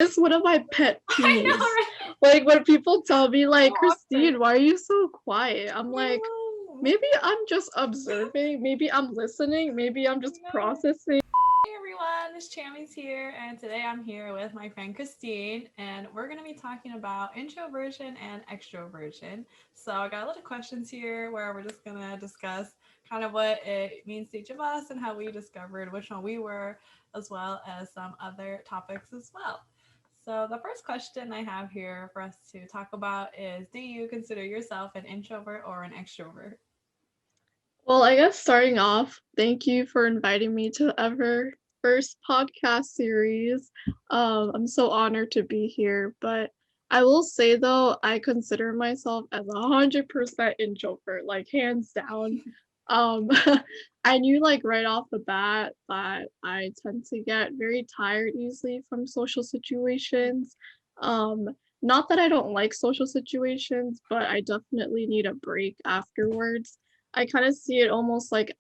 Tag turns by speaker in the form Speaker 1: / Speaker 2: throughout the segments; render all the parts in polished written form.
Speaker 1: It's one of my pet
Speaker 2: I know,
Speaker 1: peeves.
Speaker 2: right?
Speaker 1: Like when people tell me
Speaker 2: So
Speaker 1: like,
Speaker 2: awkward.
Speaker 1: "Christine, why are you so quiet?" I'm
Speaker 2: I
Speaker 1: like,
Speaker 2: know.
Speaker 1: maybe I'm just observing, maybe I'm listening, maybe I'm
Speaker 2: I
Speaker 1: just
Speaker 2: know.
Speaker 1: processing.
Speaker 2: Hey everyone, it's Chammy's here, and today I'm here with my friend Christine, and we're going to be talking about introversion and extroversion. So, I got a lot of questions here where we're just going to discuss kind of what it means to each of us and how we discovered which one we were, as well as some other topics as well. So, the first question I have here for us to talk about is, do you consider yourself an introvert or an extrovert?
Speaker 1: Well, I guess starting off, thank you for inviting me to the ever first podcast series. I'm so honored to be here, but I will say though, I consider myself as 100% introvert, like hands down. Um, I knew like right off the bat that I tend to get very tired easily from social situations. Um, Not that I don't like social situations, but I definitely need a break afterwards. I kind of see it almost like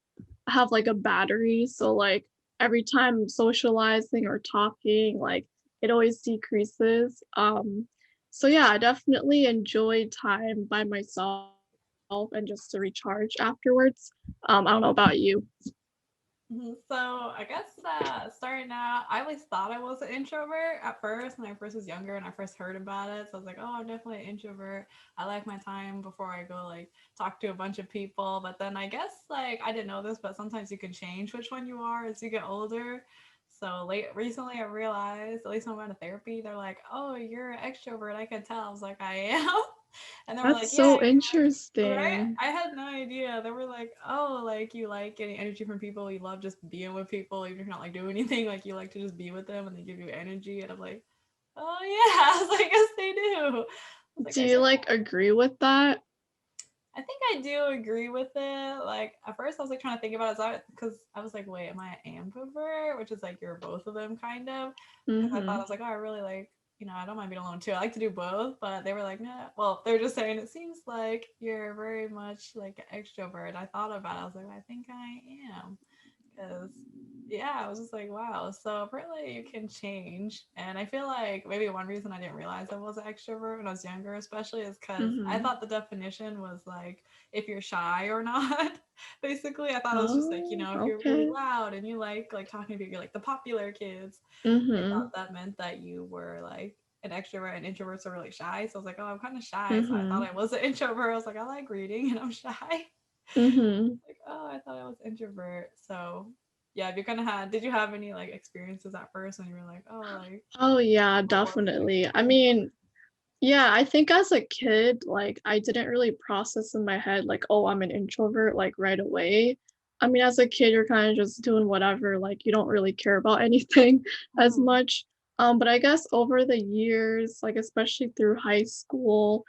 Speaker 1: have like a battery. So like every time I'm socializing or talking, like it always decreases. So yeah, I definitely enjoy time by myself and just to recharge afterwards. I don't know about you.
Speaker 2: So I guess starting out, I always thought I was an introvert at first when I first was younger and I first heard about it. So I was like, oh, I'm definitely an introvert. I like my time before I go like talk to a bunch of people. But then I guess like I didn't know this, but sometimes you can change which one you are as you get older. So late recently I realized, at least when I went to therapy, they're like, oh, you're an extrovert. I can tell. I was like, I am. And they were
Speaker 1: That's
Speaker 2: like, yeah,
Speaker 1: so
Speaker 2: right?
Speaker 1: interesting.
Speaker 2: I had no idea. They were like, oh, like you like getting energy from people. You love just being with people, even if you're not like doing anything. Like you like to just be with them and they give you energy. And I'm like, oh yeah. I was like, yes, they do. I was like,
Speaker 1: Do
Speaker 2: I
Speaker 1: you
Speaker 2: said,
Speaker 1: like agree with that?
Speaker 2: I think I do agree with it. Like at first, I was like trying to think about it because I was like, wait, am I an ambivert? Which is like you're both of them, kind of. Because I thought I
Speaker 1: Mm-hmm.
Speaker 2: was like, oh, I really like, I don't mind being alone too. I like to do both, but they were like, nah. Well, they're just saying it seems like you're very much like an extrovert. I thought about it. I was like, I think I am, because yeah, I was just like, wow. So apparently you can change. And I feel like maybe one reason I didn't realize I was an extrovert when I was younger, especially, is because I
Speaker 1: Mm-hmm.
Speaker 2: thought the definition was like if you're shy or not. Basically, I thought it was just like,
Speaker 1: Oh,
Speaker 2: if you're really
Speaker 1: okay.
Speaker 2: loud and you like talking to people, you're like the popular kids. I
Speaker 1: Mm-hmm.
Speaker 2: thought that meant that you were like an extrovert, and introverts are really shy. So I was like, oh, I'm kind of shy. So I thought
Speaker 1: Mm-hmm.
Speaker 2: I was an introvert. I was like, I like reading and I'm shy.
Speaker 1: Mm-hmm.
Speaker 2: Like, oh, I thought I was introvert. So yeah, if you kind of had, did you have any like experiences at first when you were like, oh, like,
Speaker 1: Oh yeah,
Speaker 2: what was it like
Speaker 1: definitely.
Speaker 2: to
Speaker 1: I
Speaker 2: be introvert?
Speaker 1: mean, yeah, I think as a kid, like I didn't really process in my head like, oh, I'm an introvert like right away. I mean, as a kid, you're kind of just doing whatever, like you don't really care about anything as
Speaker 2: Mhm.
Speaker 1: much. But I guess over the years, like especially through high school,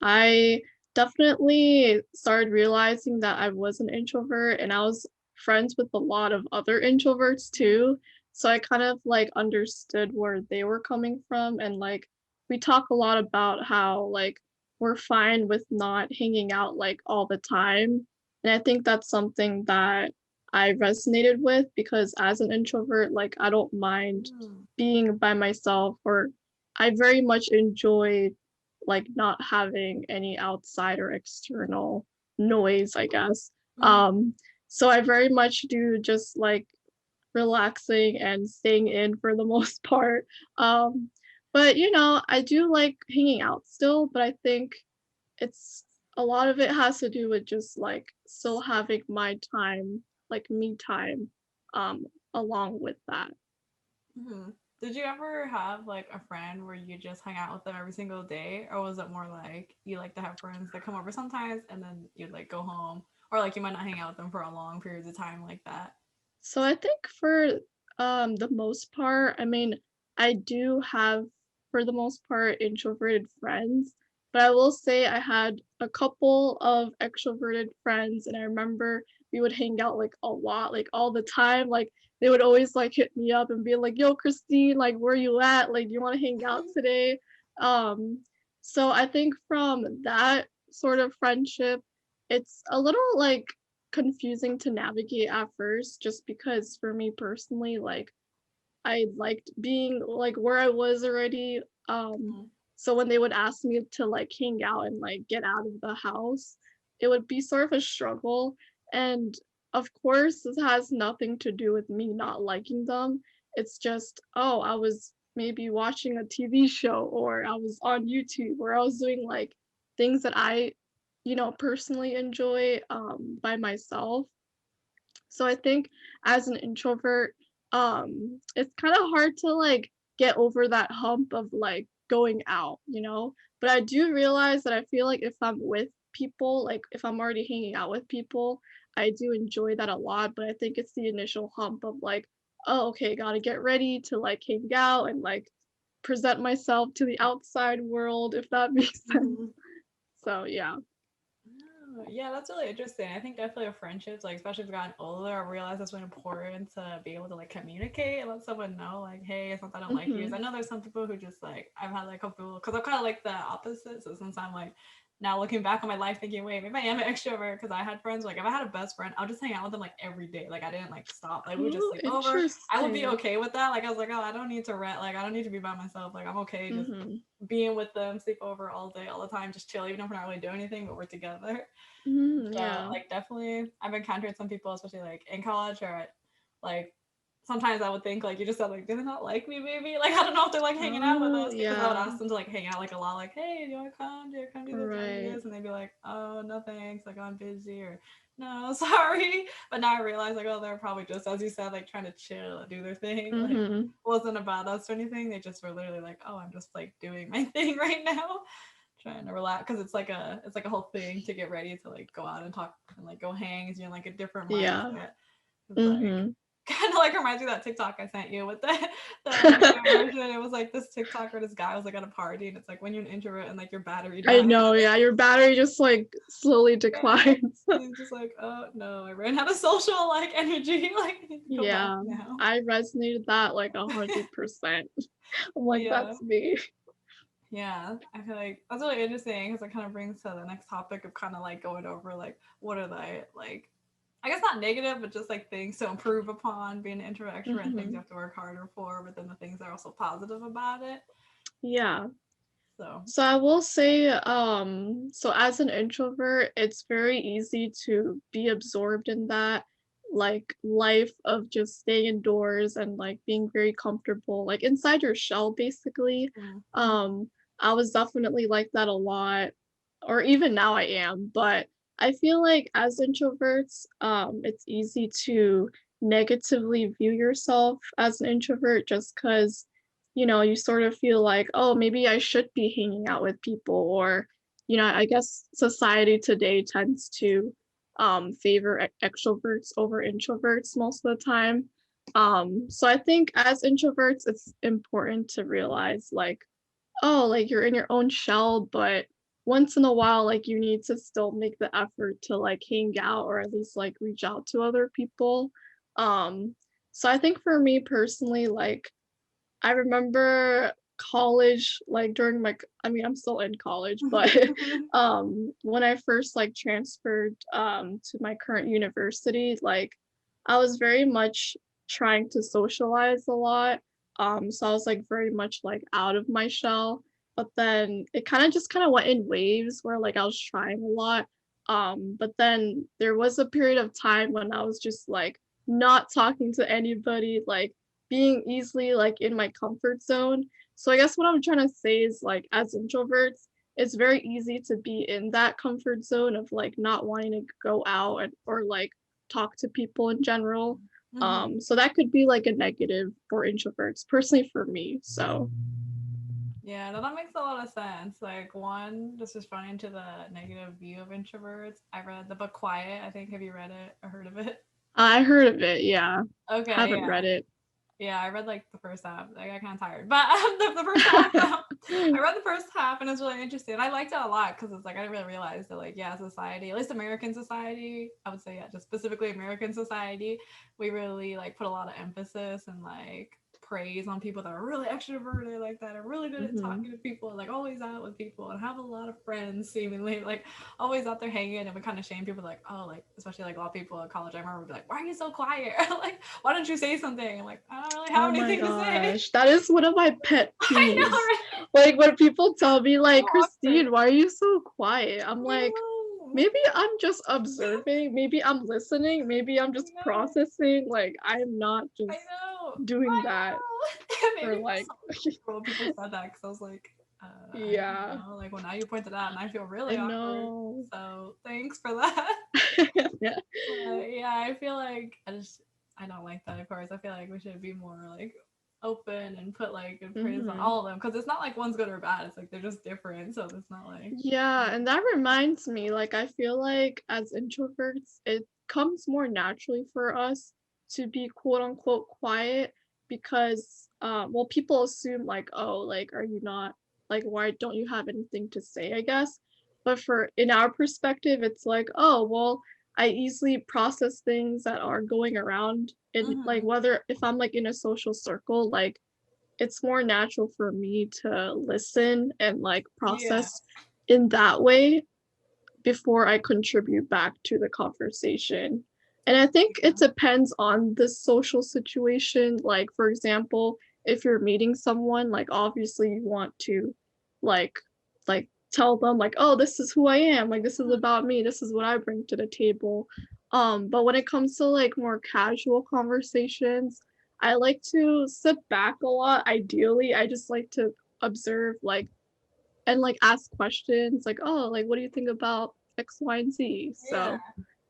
Speaker 1: I definitely started realizing that I was an introvert and I was friends with a lot of other introverts too. So I kind of like understood where they were coming from and like we talk a lot about how like we're fine with not hanging out like all the time. And I think that's something that I resonated with because as an introvert, like I don't mind
Speaker 2: Mm.
Speaker 1: being by myself or I very much enjoy like not having any outside or external noise, I guess.
Speaker 2: Mhm.
Speaker 1: So I very much do just like relaxing and staying in for the most part. Um, but I do like hanging out still, but I think it's a lot of it has to do with just like still having my time, like me time, along with that.
Speaker 2: Mhm. Did you ever have like a friend where you just hang out with them every single day, or was it more like you like to have friends that come over sometimes and then you'd like go home, or like you might not hang out with them for a long periods of time like that?
Speaker 1: So I think for the most part, I mean, I do have for the most part introverted friends, but I will say I had a couple of extroverted friends and I remember we would hang out like a lot, like all the time. Like they would always like hit me up and be like, "Yo, Christine, like where you at? Like do you want to hang out today?" Um so I think from that sort of friendship, it's a little like confusing to navigate at first just because for me personally, like I liked being like where I was already.
Speaker 2: Mhm.
Speaker 1: So when they would ask me to like hang out and like get out of the house, it would be sort of a struggle. And of course, this has nothing to do with me not liking them. It's just, oh, I was maybe watching a TV show or I was on YouTube or I was doing like things that I, personally enjoy by myself. So I think as an introvert, it's kind of hard to like get over that hump of like going out. But I do realize that I feel like if I'm with people, like if I'm already hanging out with people, I do enjoy that a lot. But I think it's the initial hump of like, oh, okay, gotta get ready to like hang out and like present myself to the outside world, if that makes sense.
Speaker 2: Mhm.
Speaker 1: So yeah.
Speaker 2: Oh, yeah, that's really interesting. I think definitely with friendships, like especially if you've gotten older, I realize it's really important to be able to like communicate and let someone know, like, hey, it's not that I don't like you. 'Cause I
Speaker 1: Hmm.
Speaker 2: know there's some people who just like I've had like a couple because I'm kind of like the opposite. So since I'm like now looking back on my life, thinking, wait, maybe I am an extrovert because I had friends like if I had a best friend, I'll just hang out with them like every day. Like I didn't like stop. Like we would just
Speaker 1: Oh,
Speaker 2: sleep over. I would be
Speaker 1: interesting.
Speaker 2: okay with that. Like I was like, oh, I don't need to rent. Like I don't need to be by myself. Like I'm okay just
Speaker 1: Hmm.
Speaker 2: being with them, sleep over all day, all the time, just chill, even if we're not really doing anything, but we're together.
Speaker 1: Mm,
Speaker 2: But
Speaker 1: yeah.
Speaker 2: like definitely I've encountered some people, especially like in college or at, like sometimes I would think like you just said like do they not like me maybe like I don't know if they're like hanging out with
Speaker 1: Oh,
Speaker 2: us because I would
Speaker 1: yeah.
Speaker 2: ask them to like hang out like a lot like hey do you want to come do you come do this do you want to do
Speaker 1: Right.
Speaker 2: this and they'd be like oh no thanks like I'm busy or no sorry but now I realize like oh they're probably just as you said like trying to chill and do their thing like
Speaker 1: Mhm.
Speaker 2: wasn't about us or anything they just were literally like oh I'm just like doing my thing right now trying to relax because it's like a whole thing to get ready to like go out and talk and like go hang because you're in like a different
Speaker 1: Yeah.
Speaker 2: mindset. It's like
Speaker 1: Mhm.
Speaker 2: kind of like reminds me of that TikTok I sent you with the introversion. It was like this TikTok where this guy was like at a party and it's like when you're an introvert and like your battery
Speaker 1: I
Speaker 2: dies.
Speaker 1: know, yeah, your battery just, like, slowly
Speaker 2: Yeah.
Speaker 1: declines.
Speaker 2: And he's just like, oh no, I ran out of social like energy. Like I need to go back
Speaker 1: Yeah,
Speaker 2: now.
Speaker 1: I resonated that, like, 100%. I'm like,
Speaker 2: Yeah.
Speaker 1: "That's me."
Speaker 2: Yeah, I feel like that's really interesting because it kind of brings to the next topic of kind of like going over like what are the like I guess not negative, but just like things to improve upon being an introvert, extrovert, and things you
Speaker 1: Mhm.
Speaker 2: have to work harder for, but then the things that are also positive about it.
Speaker 1: Yeah.
Speaker 2: So,
Speaker 1: So I will say, so as an introvert, it's very easy to be absorbed in that like life of just staying indoors and like being very comfortable, like inside your shell basically.
Speaker 2: mm,
Speaker 1: Um, I was definitely like that a lot, or even now I am, but I feel like as introverts, it's easy to negatively view yourself as an introvert just because you sort of feel like, oh, maybe I should be hanging out with people, or, I guess society today tends to favor extroverts over introverts most of the time. So I think as introverts, it's important to realize, like, oh, like you're in your own shell, but once in a while, like you need to still make the effort to like hang out or at least like reach out to other people. Um, so I think for me personally, like, I remember college, like, during my I mean, I'm still in college, but, when I first, like, transferred, to my current university, like, I was very much trying to socialize a lot, so I was, like, very much, like, out of my shell, but then it kinda went in waves where, like, I was trying a lot, but then there was a period of time when I was just, like, not talking to anybody, like, being easily like in my comfort zone. So I guess what I'm trying to say is like as introverts, it's very easy to be in that comfort zone of like not wanting to go out or like talk to people in general.
Speaker 2: mm-hmm.
Speaker 1: So that could be like a negative for introverts, personally for me. So
Speaker 2: Yeah, no, that makes a lot of sense. Like one, this is running into the negative view of introverts. I read the book Quiet. I think have you read it or heard of it?
Speaker 1: I heard of it, yeah.
Speaker 2: Okay,
Speaker 1: Haven't
Speaker 2: yeah.
Speaker 1: read it.
Speaker 2: Yeah, I read like the first half. I got kind of tired, but the first half, I read the first half and it's really interesting. I liked it a lot because it's like I didn't really realize that like yeah, society, at least American society, I would say yeah, just specifically American society, we really like put a lot of emphasis and like praise on people that are really extroverted, like that are really good at
Speaker 1: Mm-hmm.
Speaker 2: talking to people, and like always out with people and have a lot of friends, seemingly like always out there hanging. And we kind of shame people, like, oh, like especially like a lot of people in college. I remember would be like, why are you so quiet? Like, why don't you say something? I'm like, I don't really have
Speaker 1: Oh my
Speaker 2: anything to say.
Speaker 1: gosh, that is one of my pet
Speaker 2: I know,
Speaker 1: peeves.
Speaker 2: right?
Speaker 1: Like when people tell me
Speaker 2: So
Speaker 1: like,
Speaker 2: awkward.
Speaker 1: Christine, why are you so quiet? I'm
Speaker 2: I
Speaker 1: like,
Speaker 2: know.
Speaker 1: maybe I'm just observing, maybe I'm listening, maybe I'm
Speaker 2: I
Speaker 1: just
Speaker 2: know.
Speaker 1: processing. Like I'm not
Speaker 2: I
Speaker 1: just
Speaker 2: know.
Speaker 1: doing
Speaker 2: I
Speaker 1: that
Speaker 2: know. It made
Speaker 1: for
Speaker 2: me feel
Speaker 1: like
Speaker 2: so uncomfortable when people said that, because I was like, I didn't
Speaker 1: yeah,
Speaker 2: know. Like, well, now you pointed out, and I feel
Speaker 1: I
Speaker 2: really awkward.
Speaker 1: know.
Speaker 2: So thanks for that.
Speaker 1: Yeah.
Speaker 2: But yeah, I feel like I don't like that. Of course, I feel like we should be more like open and put like good praise on
Speaker 1: Hmm.
Speaker 2: all of them, because it's not like one's good or bad. It's like they're just different. So it's not like
Speaker 1: Yeah, and that reminds me, like I feel like as introverts, it comes more naturally for us to be quote unquote quiet because well people assume like, oh, like are you not like why don't you have anything to say, I guess. But for in our perspective, it's like, oh, well, I easily process things that are going around and like
Speaker 2: Mhm.
Speaker 1: whether if I'm like in a social circle, like it's more natural for me to listen and like
Speaker 2: Yeah.
Speaker 1: process in that way before I contribute back to the conversation. And I think it
Speaker 2: Yeah.
Speaker 1: depends on the social situation. Like, for example, if you're meeting someone, like obviously you want to like like tell them like, oh, this is who I am, like this is
Speaker 2: Mhm.
Speaker 1: about me, this is what I bring to the table. But when it comes to like more casual conversations, I like to sit back a lot. Ideally, I just like to observe like and like ask questions like, "Oh, like what do you think about X, Y, and Z?"
Speaker 2: Yeah.
Speaker 1: So,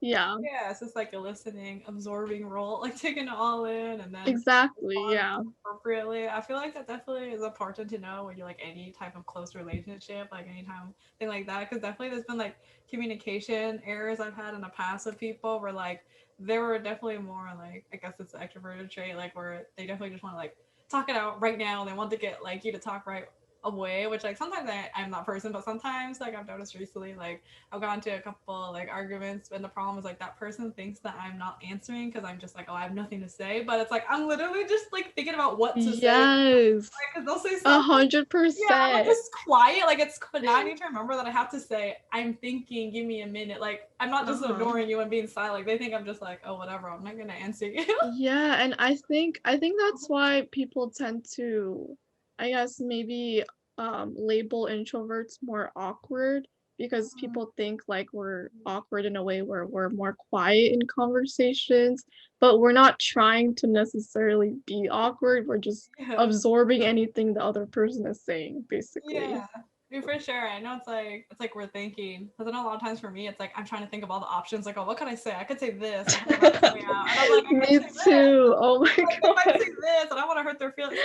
Speaker 1: yeah,
Speaker 2: Yeah, it's just like a listening, absorbing role, like taking it all in and then
Speaker 1: exactly.
Speaker 2: responding
Speaker 1: Yeah.
Speaker 2: appropriately. I feel like that definitely is important to know when you're like any type of close relationship, like any time thing like that. Because definitely there's been like communication errors I've had in the past with people where like they were definitely more like, I guess it's the extroverted trait, like where they definitely just want to like talk it out right now and they want to get like you to talk right away, which like sometimes I'm that person, but sometimes like I've noticed recently, like I've gone to a couple like arguments, and the problem is like that person thinks that I'm not answering because I'm just like, oh, I have nothing to say, but it's like I'm literally just like thinking about what to say,
Speaker 1: Yes.
Speaker 2: because they'll say
Speaker 1: a
Speaker 2: something.
Speaker 1: hundred
Speaker 2: Yeah, I'm like
Speaker 1: percent.
Speaker 2: just quiet, like it's. But now I need to remember that I have to say I'm thinking. Give me a minute. Like I'm not just
Speaker 1: Uh-huh.
Speaker 2: ignoring you and being silent. Like, they think I'm just like, oh, whatever. I'm not gonna answer you.
Speaker 1: Yeah, and I think that's why people tend to, I guess, maybe label introverts more awkward because people think like we're awkward in a way where we're more quiet in conversations, but we're not trying to necessarily be awkward. We're just
Speaker 2: Yeah.
Speaker 1: absorbing anything the other person is saying, basically.
Speaker 2: Yeah. For sure. I know it's like we're thinking, because I know a lot of times for me it's like I'm trying to think of all the options. Like, oh, what could I say? I could say this to help that something out, and I'm like, I could
Speaker 1: Me
Speaker 2: say this.
Speaker 1: too. Oh my
Speaker 2: Like, they might
Speaker 1: god.
Speaker 2: say this, and I want to hurt their feelings.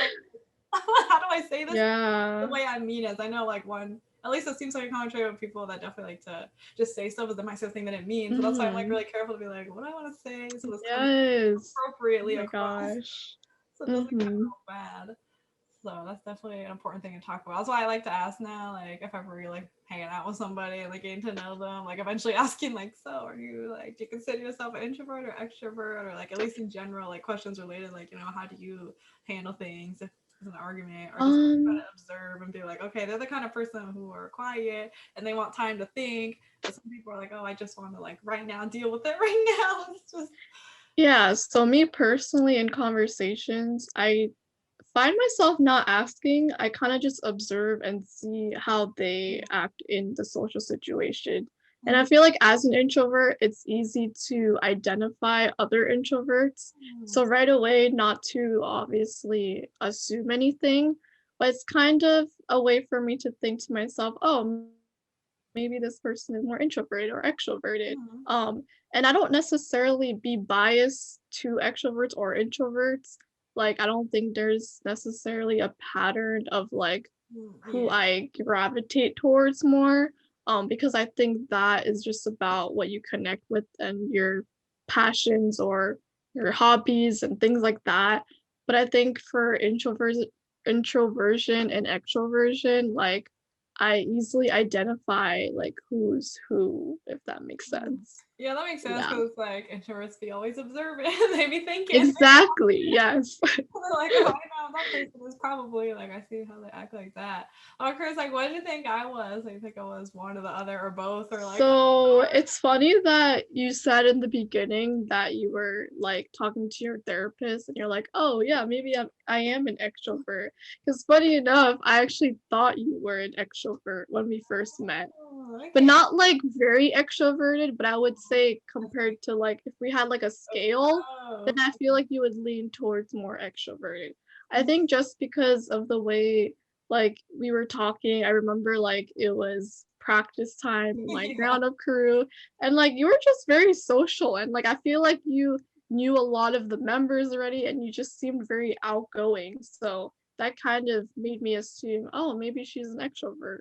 Speaker 2: So how do I say this the
Speaker 1: Yeah.
Speaker 2: way I mean it? I know like one. At least it seems like a common trait with people that definitely like to just say stuff, but they might say something that it means. So that's why I'm like
Speaker 1: Mhm.
Speaker 2: really careful to be like, what do I want to say so this comes
Speaker 1: Yes. Oh
Speaker 2: appropriately
Speaker 1: my
Speaker 2: across,
Speaker 1: gosh.
Speaker 2: so it doesn't come
Speaker 1: Mhm.
Speaker 2: out bad. So that's definitely an important thing to talk about. That's why I like to ask now, like if ever you're like hanging out with somebody and like getting to know them, like eventually asking like, so are you like, do you consider yourself an introvert or extrovert, or like at least in general, like questions related, like, how do you handle things if it's an argument, or just try
Speaker 1: Um,
Speaker 2: to observe and be like, okay, they're the kind of person who are quiet and they want time to think, but some people are like, oh, I just want to like right now deal with it right now. It's just
Speaker 1: yeah, so me personally in conversations, I find myself not asking. I kind of just observe and see how they
Speaker 2: yeah.
Speaker 1: act in the social situation. And I
Speaker 2: Mhm.
Speaker 1: feel like as an introvert, it's easy to identify other introverts. So right away, not to obviously assume anything, but it's kind of a way for me to think to myself, oh, maybe this person is more introverted or extroverted.
Speaker 2: Mhm.
Speaker 1: And I don't necessarily be biased to extroverts or introverts. Like, I don't think there's necessarily a pattern of like who
Speaker 2: Yeah.
Speaker 1: I gravitate towards more. Because I think that is just about what you connect with and your passions or your hobbies and things like that. But I think for introversion and extroversion, like I easily identify like who's who, if that makes
Speaker 2: Mhm.
Speaker 1: sense.
Speaker 2: Yeah, that makes sense
Speaker 1: Yeah,
Speaker 2: because like introverts be always observant. They be thinking.
Speaker 1: exactly. Yes.
Speaker 2: They're like, oh, I know that person is probably like, I see how they act like that. Oh, Chris, like, what did you think I was? Like, you think I was one or the other or both or like?
Speaker 1: So it's funny that you said in the beginning that you were like talking to your therapist and you're like, oh yeah, maybe I am an extrovert. Because funny enough, I actually thought you were an extrovert when we first met.
Speaker 2: Oh,
Speaker 1: But
Speaker 2: okay.
Speaker 1: not like very extroverted, but I would say
Speaker 2: That's like,
Speaker 1: compared to like if we had like a scale, then
Speaker 2: oh,
Speaker 1: I feel like you would lean towards more extroverted. I
Speaker 2: okay.
Speaker 1: think just because of the way like we were talking, I remember like it was practice time in like
Speaker 2: Yeah.
Speaker 1: ground up crew and like you were just very social and like I feel like you knew a lot of the members already and you just seemed very outgoing. So that kind of made me assume, oh, maybe she's an extrovert.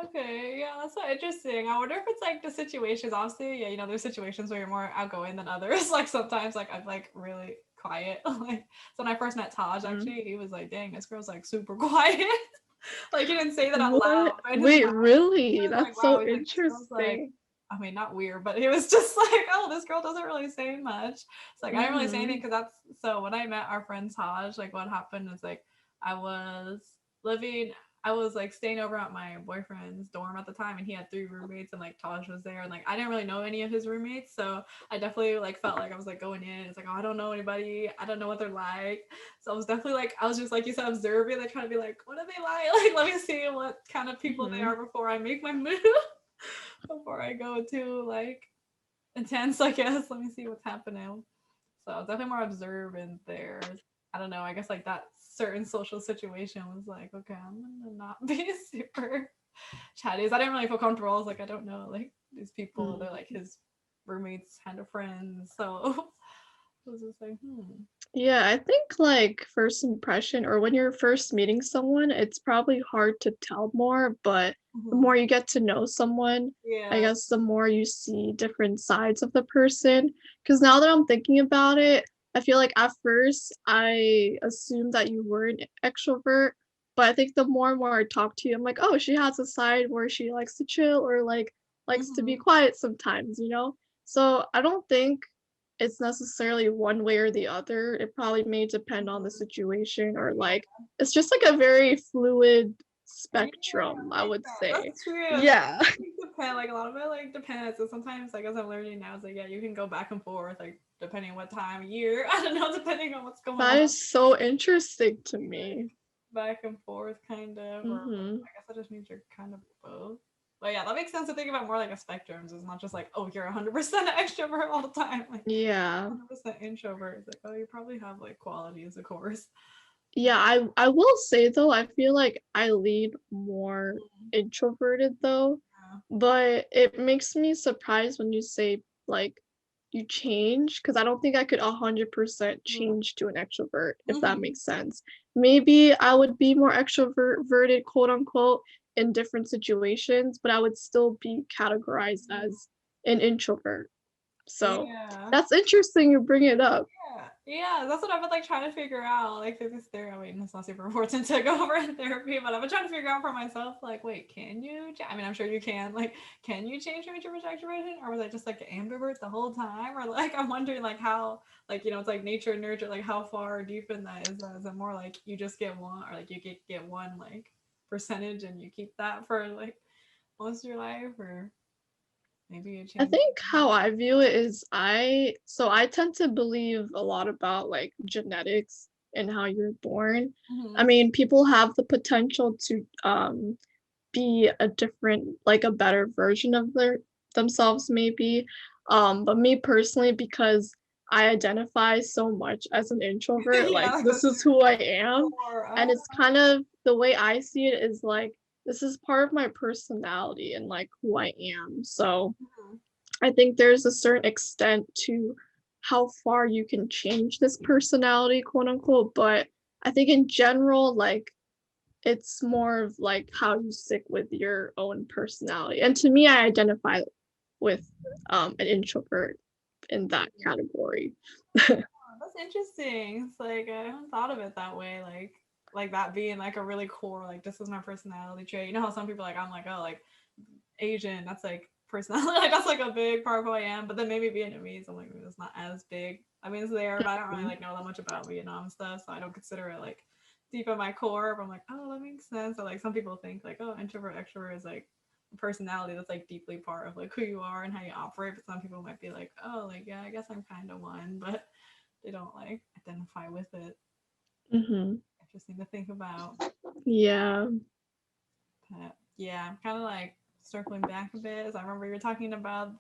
Speaker 2: Okay, yeah, that's so interesting. I wonder if it's like the situations. Obviously, yeah, there's situations where you're more outgoing than others. Like sometimes, like I'm like really quiet. Like so when I first met Taj,
Speaker 1: Mhm.
Speaker 2: actually, he was like, "Dang, this girl's like super quiet." Like he didn't say that out
Speaker 1: What?
Speaker 2: loud, but in his
Speaker 1: Wait,
Speaker 2: mind, he
Speaker 1: really?
Speaker 2: was like,
Speaker 1: That's
Speaker 2: "Wow."
Speaker 1: so
Speaker 2: He's like, "This girl's like."
Speaker 1: interesting.
Speaker 2: I mean, not weird, but he was just like, "Oh, this girl doesn't really say much." It's like I didn't really say anything
Speaker 1: Mhm.
Speaker 2: because that's so. When I met our friend Taj, like what happened is like I was living I was like staying over at my boyfriend's dorm at the time, and he had three roommates, and like Taj was there, and like I didn't really know any of his roommates, so I definitely like felt like I was like going in. It's like, oh, I don't know anybody, I don't know what they're like, so I was definitely like I was just like you said observing, like trying to be like, what are they like? Like let me see what kind of people they
Speaker 1: Mhm.
Speaker 2: are before I make my move, before I go too like intense. I guess let me see what's happening. So I was definitely more observant there. I don't know. I guess like that certain social situation was like, okay, I'm gonna not be super chatty. I didn't really feel comfortable. I was like, I don't know, like these people. They're
Speaker 1: Mm.
Speaker 2: like his roommates, kind of friends. So I was just like,
Speaker 1: Yeah, I think like first impression or when you're first meeting someone, it's probably hard to tell more, but the
Speaker 2: hmm
Speaker 1: more you get to know someone, I
Speaker 2: yeah,
Speaker 1: guess the more you see different sides of the person. Because now that I'm thinking about it, I feel like at first I assumed that you were an extrovert, but I think the more and more I talk to you, I'm like, oh, she has a side where she likes to chill or like likes to be
Speaker 2: hmm
Speaker 1: quiet sometimes, you know? So I don't think it's necessarily one way or the other. It probably may depend on the
Speaker 2: hmm
Speaker 1: situation or
Speaker 2: yeah,
Speaker 1: like it's just like a very fluid
Speaker 2: yeah.
Speaker 1: spectrum, I
Speaker 2: Like
Speaker 1: would
Speaker 2: that.
Speaker 1: say.
Speaker 2: That's true.
Speaker 1: Yeah.
Speaker 2: Depend like a lot of it like depends. And sometimes like as I'm learning now, it's like yeah, you can go back and forth like depending on what time of year. I don't know, depending on what's going
Speaker 1: That
Speaker 2: on.
Speaker 1: is so interesting to me.
Speaker 2: Back and forth kind of, or
Speaker 1: Mhm.
Speaker 2: I guess that just means you're kind of both. But yeah, that makes sense to think about more like a spectrum. It's not just like, oh, you're 100% extrovert all the time. Like
Speaker 1: Yeah.
Speaker 2: 100% introvert. It's like, oh, you probably have like qualities, of course.
Speaker 1: Yeah, I will say though, I feel like I lean more introverted though,
Speaker 2: Yeah.
Speaker 1: but it makes me surprised when you say like you change because I don't think I could 100% change to an extrovert if that
Speaker 2: Mm-hmm.
Speaker 1: makes sense. Maybe I would be more extroverted, quote unquote, in different situations, but I would still be categorized as an introvert. So
Speaker 2: Yeah.
Speaker 1: that's interesting you bring it up.
Speaker 2: Yeah, that's what I've been like trying to figure out. Like through this therapy, I mean, it's not super important to go over in therapy, but I've been trying to figure out for myself. Like, wait, can you? I mean, I'm sure you can. Like, can you change from introvert to extroversion, or was I just like ambivert the whole time? Or like, I'm wondering like how, like it's like nature and nurture. Like, how far deep in that is that? Is it more like you just get one, or like you get one like percentage and you keep that for like most of your life, or maybe you
Speaker 1: I
Speaker 2: change?
Speaker 1: think how I view it is I tend to believe a lot about like genetics and how you're born. I
Speaker 2: Mm-hmm.
Speaker 1: mean, people have the potential to be a different like a better version of themselves maybe. But me personally because I identify so much as an introvert,
Speaker 2: Yeah,
Speaker 1: like
Speaker 2: like
Speaker 1: this
Speaker 2: that's
Speaker 1: is who I am.
Speaker 2: core.
Speaker 1: And it's kind of the way I see it is like this is part of my personality and like who I am. So I think there's a certain extent to how far you can change this personality, quote unquote, but I think in general, like it's more of like how you stick with your own personality. And to me, I identify with an introvert in that category.
Speaker 2: Oh, that's interesting. It's like I haven't thought of it that way. Like that being like a really core like this is my personality trait. You know how some people like I'm like oh like Asian. That's like personality. Like that's like a big part of who I am. But then maybe Vietnamese, I'm like, maybe it's not as big. I mean, it's there, but I don't really
Speaker 1: Mhm.
Speaker 2: like know that much about Vietnam stuff, so I don't consider it like deep in my core. But I'm like, oh, that makes sense. Or like some people think like, oh, introvert, extrovert is like a personality that's like deeply part of like who you are and how you operate. But some people might be like, oh, like yeah, I guess I'm kind of one, but they don't like identify with it.
Speaker 1: Mhm.
Speaker 2: Interesting to think about.
Speaker 1: Yeah.
Speaker 2: But yeah, kind of like circling back a bit. As I remember you were talking about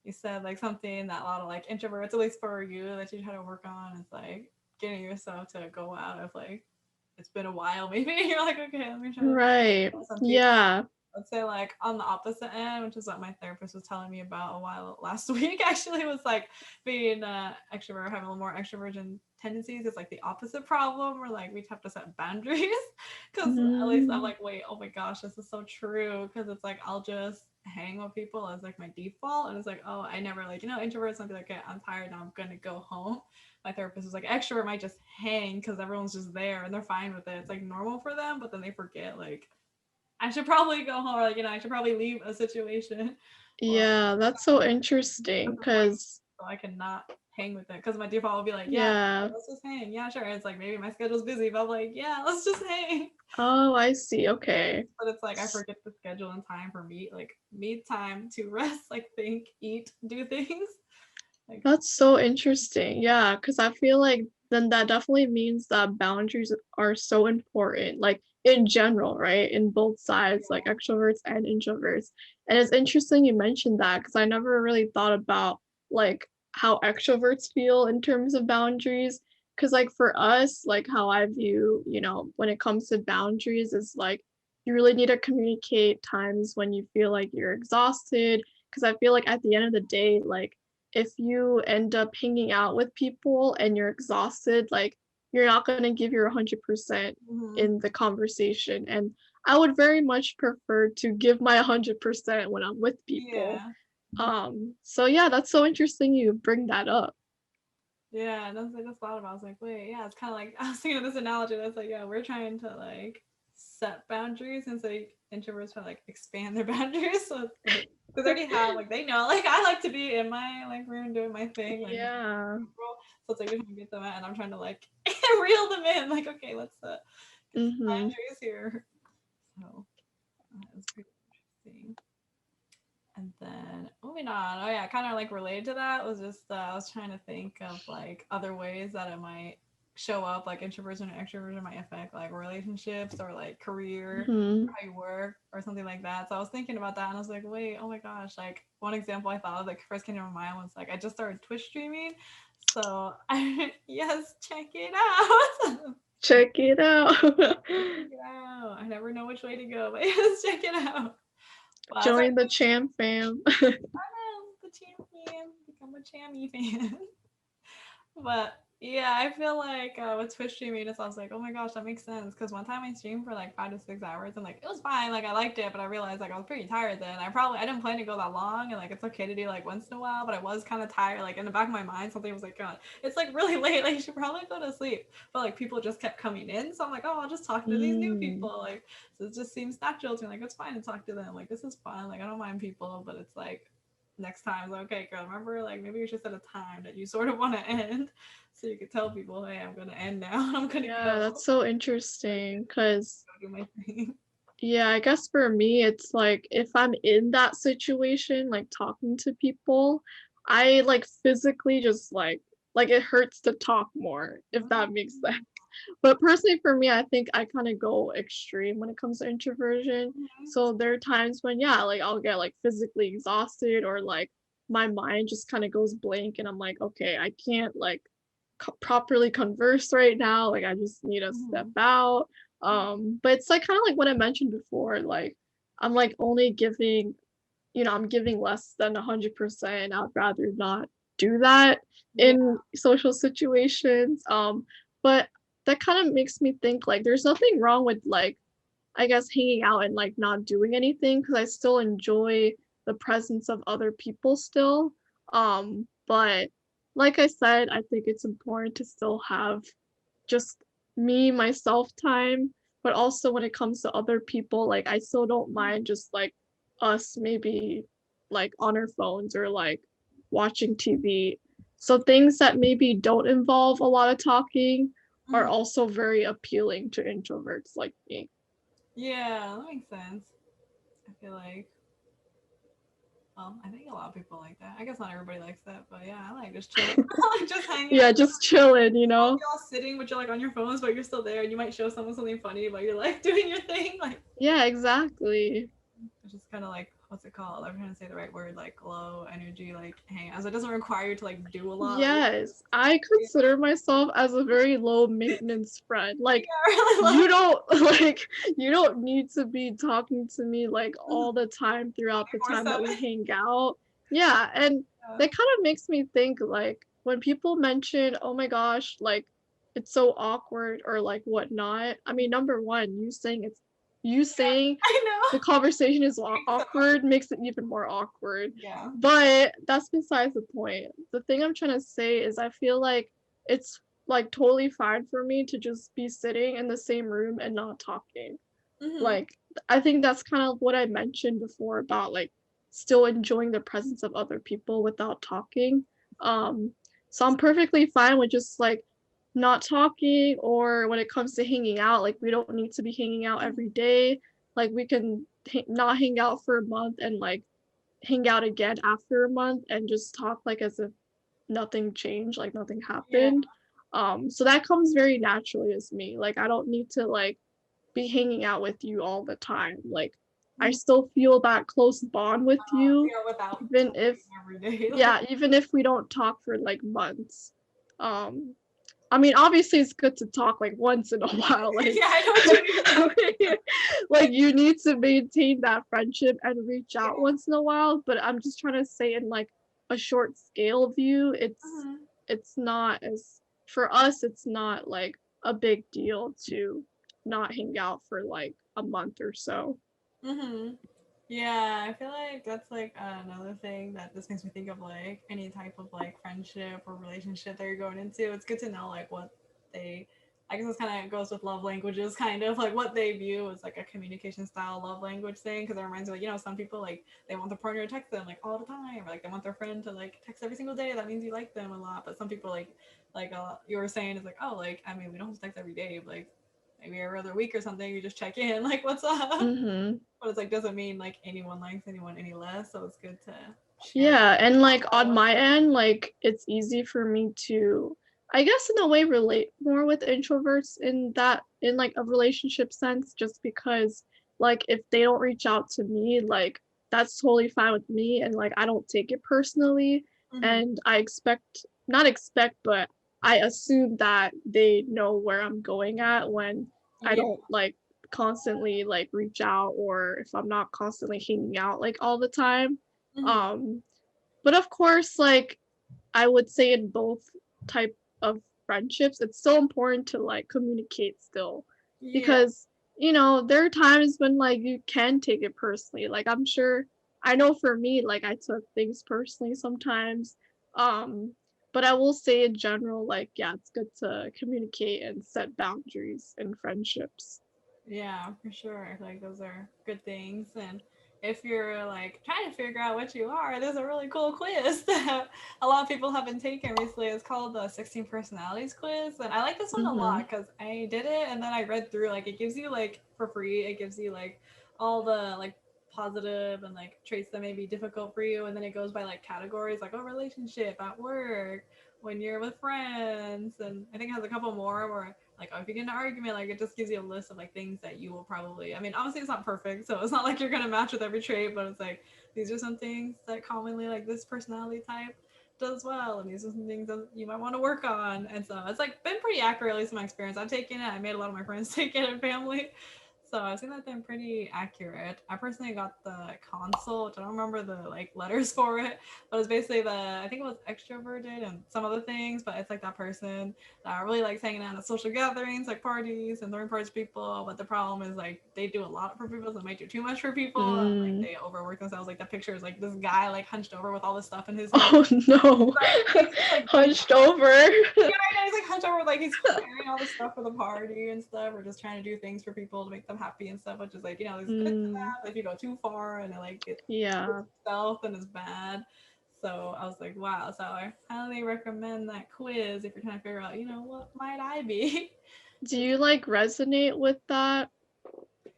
Speaker 2: you said like something that a lot of like introverts, at least for you, that you try to work on is like getting yourself to go out of like it's been a while maybe. You're like, okay, let me try to
Speaker 1: Right.
Speaker 2: some people.
Speaker 1: Yeah.
Speaker 2: I'd say like on the opposite end, which is what my therapist was telling me about a while last week. Actually, was like being extrovert, having a little more extroversion tendencies. It's like the opposite problem, where like we have to set boundaries. Because at least I'm
Speaker 1: Mm.
Speaker 2: like, wait, oh my gosh, this is so true. Because it's like I'll just hang with people as like my default, and it's like, oh, I never like introverts. I'll be like, okay, I'm tired now. I'm gonna go home. My therapist was like, extrovert might just hang because everyone's just there and they're fine with it. It's like normal for them, but then they forget like I should probably go home, or like I should probably leave a situation, or
Speaker 1: Yeah, that's so interesting
Speaker 2: at the point
Speaker 1: because
Speaker 2: so I cannot hang with it because my default will be like, yeah,
Speaker 1: yeah.
Speaker 2: let's just hang. Yeah, sure. It's like maybe my schedule's busy, but I'm like, yeah, let's just hang.
Speaker 1: Oh, I see. Okay.
Speaker 2: But it's like I forget the schedule and time for me, like me time to rest, like think, eat, do things. Like,
Speaker 1: That's so interesting. Yeah, because I feel like then that definitely means that boundaries are so important, like in general, right? In both sides, like extroverts and introverts. And it's interesting you mentioned that because I never really thought about like how extroverts feel in terms of boundaries. Because like for us, like how I view, when it comes to boundaries is like you really need to communicate times when you feel like you're exhausted. Because I feel like at the end of the day, like if you end up hanging out with people and you're exhausted, like you're not going to give your 100%
Speaker 2: mm-hmm.
Speaker 1: in the conversation. And I would very much prefer to give my 100% when I'm with people.
Speaker 2: Yeah,
Speaker 1: So yeah, that's so interesting you bring that up.
Speaker 2: yeah. And I just thought about. I was like, wait, yeah, it's kind of like I was thinking of this analogy. That's like, yeah, we're trying to like set boundaries, and so introverts try to like expand their boundaries. So because they already have like they know like I like to be in my like room doing my thing like
Speaker 1: Yeah.
Speaker 2: so it's like we can get them out, and I'm trying to like reel them in. Like, okay, let's get some
Speaker 1: Mhm.
Speaker 2: boundaries here. So that was pretty interesting. And then moving on, oh yeah, kind of like related to that was just I was trying to think of like other ways that it might show up, like introversion and extroversion might affect like relationships or like career,
Speaker 1: Mhm.
Speaker 2: how you work or something like that. So I was thinking about that and I was like, wait, oh my gosh, like one example I thought of like first came to my mind was like I just started Twitch streaming. So I yes, check it out.
Speaker 1: Check it out.
Speaker 2: Check it out. I never know which way to go, but yes, check it out. Well, I started
Speaker 1: Join the Champ fam.
Speaker 2: the champion, become a chammy fan. But yeah, I feel like with Twitch streaming, it's I was like, oh my gosh, that makes sense. Because one time I streamed for like 5 to 6 hours, and like it was fine, like I liked it, but I realized like I was pretty tired then. I didn't plan to go that long, and like it's okay to do like once in a while, but I was kind of tired. Like in the back of my mind, something was like, God, it's like really late, like you should probably go to sleep. But like people just kept coming in, so I'm like, oh, I'll just talk to these new
Speaker 1: Mm.
Speaker 2: people. Like so it just seems natural to me. Like it's fine to talk to them. Like this is fun. Like I don't mind people, but it's like next time, like, okay, girl, remember, like maybe you should set a time that you sort of want to end so you could tell people, hey, I'm gonna end now. I'm gonna
Speaker 1: Yeah,
Speaker 2: go.
Speaker 1: that's so
Speaker 2: Like,
Speaker 1: interesting because
Speaker 2: go do my thing.
Speaker 1: yeah, I guess for me, it's like if I'm in that situation, like talking to people, I like physically just like it hurts to talk more, if that makes sense. But personally for me, I think I kind of go extreme when it comes to introversion. So there are times when yeah, like I'll get like physically exhausted or like my mind just kind of goes blank and I'm like, okay, I can't like properly converse right now. Like I just need to step
Speaker 2: Mm-hmm.
Speaker 1: out. But it's like kind of like what I mentioned before. Like I'm like only giving, I'm giving less than 100%. I'd rather not do that
Speaker 2: Yeah.
Speaker 1: in social situations. But that kind of makes me think like there's nothing wrong with like I guess hanging out and like not doing anything because I still enjoy the presence of other people still. But like I said, I think it's important to still have just me, myself time, but also when it comes to other people, like I still don't mind just like us maybe like on our phones or like watching TV. So things that maybe don't involve a lot of talking are
Speaker 2: Mhm.
Speaker 1: also very appealing to introverts like me.
Speaker 2: Yeah, that makes sense. I feel like, well, I think a lot of people like that. I guess not everybody likes that, but yeah, I like just chilling. I like just hanging out.
Speaker 1: Yeah, just chilling, you
Speaker 2: All
Speaker 1: know?
Speaker 2: y'all sitting, but you're like on your phones, but you're still there, and you might show someone something funny, but you're like doing your thing. Like,
Speaker 1: Yeah, exactly.
Speaker 2: it's just kind of like, what's it called? I'm trying to say the right word, like low energy, like hang out. So it doesn't require you to like do a lot. Like,
Speaker 1: Yes, I
Speaker 2: yeah,
Speaker 1: consider myself as a very low maintenance friend. Like,
Speaker 2: I really love
Speaker 1: you don't like you don't need to be talking to me like all the time throughout the time that
Speaker 2: 24/7.
Speaker 1: we hang out. Yeah, and
Speaker 2: Yeah.
Speaker 1: that kind of makes me think like when people mention, "Oh my gosh, like it's so awkward" or like whatnot. I mean, number one, you saying
Speaker 2: I know.
Speaker 1: the conversation is
Speaker 2: Makes it
Speaker 1: awkward makes it even more awkward.
Speaker 2: yeah.
Speaker 1: But that's besides the point. The thing I'm trying to say is I feel like it's like totally fine for me to just be sitting in the same room and not talking.
Speaker 2: Hmm.
Speaker 1: Like I think that's kind of what I mentioned before about like still enjoying the presence of other people without talking. Um so I'm perfectly fine with just like not talking or when it comes to hanging out, like we don't need to be hanging out every day. Like we can not hang out for a month and like hang out again after a month and just talk like as if nothing changed, like nothing
Speaker 2: Yeah.
Speaker 1: happened. So that comes very naturally as me. Like I don't need to like be hanging out with you all the time. Like I
Speaker 2: Mhm.
Speaker 1: still feel that close bond with you,
Speaker 2: Yeah, without
Speaker 1: even if
Speaker 2: talking every day. Like,
Speaker 1: yeah, even if we don't talk for like months. Um I mean, obviously it's good to talk like once in a while, like
Speaker 2: yeah, I know what you mean.
Speaker 1: like you need to maintain that friendship and reach
Speaker 2: Yeah.
Speaker 1: out once in a while, but I'm just trying to say in like a short scale view,
Speaker 2: Mhm.
Speaker 1: it's not as for us, it's not like a big deal to not hang out for like a month or so.
Speaker 2: Mhm. Yeah, I feel like that's like another thing that this makes me think of like any type of like friendship or relationship that you're going into. It's good to know like what they I guess this kind of goes with love languages, kind of like what they view as like a communication style love language thing. Because it reminds me, like, some people like they want their partner to text them like all the time, or like they want their friend to like text every single day. That means you like them a lot. But some people like you were saying is like, oh, like I mean we don't have to text every day, but, like maybe every other week or something. You just check in, like what's up.
Speaker 1: Mhm.
Speaker 2: But it's like doesn't mean like anyone likes anyone any less. So it's good to share
Speaker 1: Yeah, and like on
Speaker 2: what.
Speaker 1: my end, like it's easy for me to I guess in a way relate more with introverts in that in like a relationship sense just because like if they don't reach out to me, like that's totally fine with me and like I don't take it personally
Speaker 2: Mm-hmm.
Speaker 1: and I expect not expect but I assume that they know where I'm going at when I
Speaker 2: Yeah.
Speaker 1: don't like constantly like reach out or if I'm not constantly hanging out like all the time.
Speaker 2: Mm-hmm.
Speaker 1: Um, but of course, like I would say in both type of friendships, it's so important to like communicate still
Speaker 2: Yeah.
Speaker 1: because there are times when like you can take it personally. Like I'm sure I know for me, like I took things personally sometimes. Um, but I will say in general, like yeah, it's good to communicate and set boundaries in friendships.
Speaker 2: Yeah, for sure. I feel like those are good things. And if you're like trying to figure out what you are, there's a really cool quiz that a lot of people have been taking recently. It's called the 16 Personalities Quiz. And I like this one a
Speaker 1: Mm-hmm.
Speaker 2: lot because I did it and then I read through, like, it gives you, like, for free, it gives you, like, all the, like, positive and, like, traits that may be difficult for you. And then it goes by, like, categories, like, oh, relationship, at work, when you're with friends. And I think it has a couple more where like, oh, if you get in an argument, like it just gives you a list of like things that you will probably. I mean, obviously it's not perfect, so it's not like you're gonna match with every trait, but it's like these are some things that commonly like this personality type does well, and these are some things that you might want to work on. And so it's like been pretty accurate, at least in my experience. I've taken it. I made a lot of my friends take it in family. So I've seen that been pretty accurate. I personally got the console, which I don't remember the like letters for it, but it's basically I think it was extroverted and some other things, but it's like that person that really likes hanging out at social gatherings, like parties and throwing parties to people. But the problem is like they do a lot for people, so they might do too much for people, and like
Speaker 1: Mm.
Speaker 2: they overwork themselves. Like that picture is like this guy like hunched over with all this stuff in his hand.
Speaker 1: Oh no.
Speaker 2: Like he's just like doing
Speaker 1: Hunched over.
Speaker 2: yeah, I know he's like hunched over, like he's preparing all the stuff for the party and stuff, or just trying to do things for people to make them happy and stuff, which is like, there's good to
Speaker 1: Mm,
Speaker 2: that. But if you go too far and it
Speaker 1: yeah.
Speaker 2: itself, then it's bad. So I was like, wow. So I highly recommend that quiz if you're trying to figure out, what might I be?
Speaker 1: Do you like resonate with that?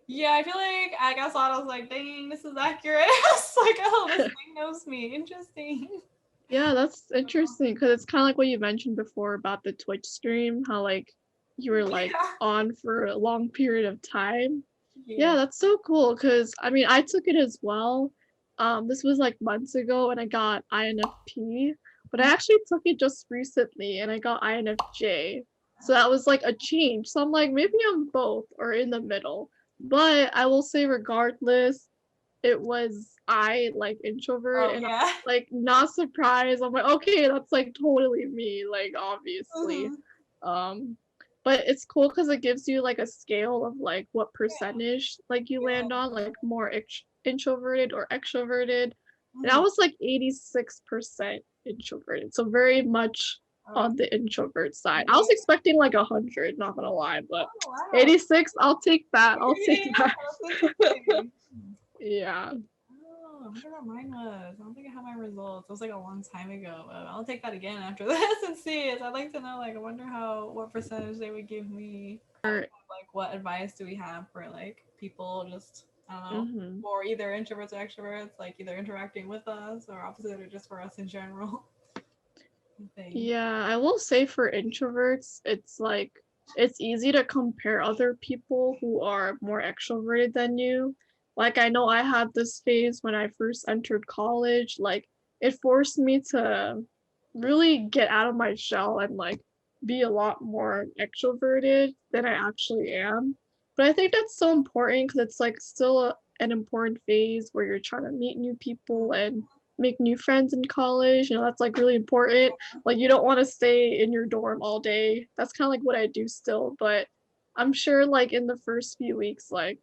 Speaker 2: Yeah, I feel like I got saw it. I was like, dang, this is accurate. I was like, oh, this thing knows me. Interesting.
Speaker 1: Yeah, that's interesting because it's kind of like what you mentioned before about the Twitch stream, how like you were like
Speaker 2: Yeah.
Speaker 1: on for a long period of time. Yeah,
Speaker 2: Yeah.
Speaker 1: that's so cool because I mean, I took it as well. This was like months ago and I got INFP, but I actually took it just recently and I got INFJ. So that was like a change. So I'm like, maybe I'm both or in the middle. But I will say, regardless, it was I like introvert
Speaker 2: Oh
Speaker 1: and I'm
Speaker 2: yeah.
Speaker 1: like not surprised. I'm like, okay, that's like totally me, like obviously.
Speaker 2: Mhm.
Speaker 1: Um, but it's cool because it gives you like a scale of like what
Speaker 2: Yeah.
Speaker 1: percentage like you land
Speaker 2: Yeah.
Speaker 1: on, like more introverted or extroverted. And I
Speaker 2: Mhm.
Speaker 1: was like 86% introverted, so very much
Speaker 2: Oh,
Speaker 1: on the introvert side. I was
Speaker 2: yeah.
Speaker 1: expecting like 100, not gonna lie, but
Speaker 2: Oh wow.
Speaker 1: 86, I'll take that. I'll take
Speaker 2: Yeah,
Speaker 1: that.
Speaker 2: that's interesting.
Speaker 1: Yeah.
Speaker 2: Oh, I wonder what mine was. I don't think I have my results. It was like a long time ago. But I'll take that again after this and see it. I'd like to know, like, I wonder what percentage they would give me.
Speaker 1: Or,
Speaker 2: Like, what advice do we have for like people just, I don't know,
Speaker 1: mhm.
Speaker 2: for either introverts or extroverts, like either interacting with us or opposite or just for us in general? Thing.
Speaker 1: Yeah, I will say for introverts, it's like it's easy to compare other people who are more extroverted than you. Like I know I had this phase when I first entered college, like it forced me to really get out of my shell and like be a lot more extroverted than I actually am. But I think that's so important because it's like still an important phase where you're trying to meet new people and make new friends in college. That's like really important. Like you don't want to stay in your dorm all day. That's kind of like what I do still, but I'm sure like in the first few weeks, like,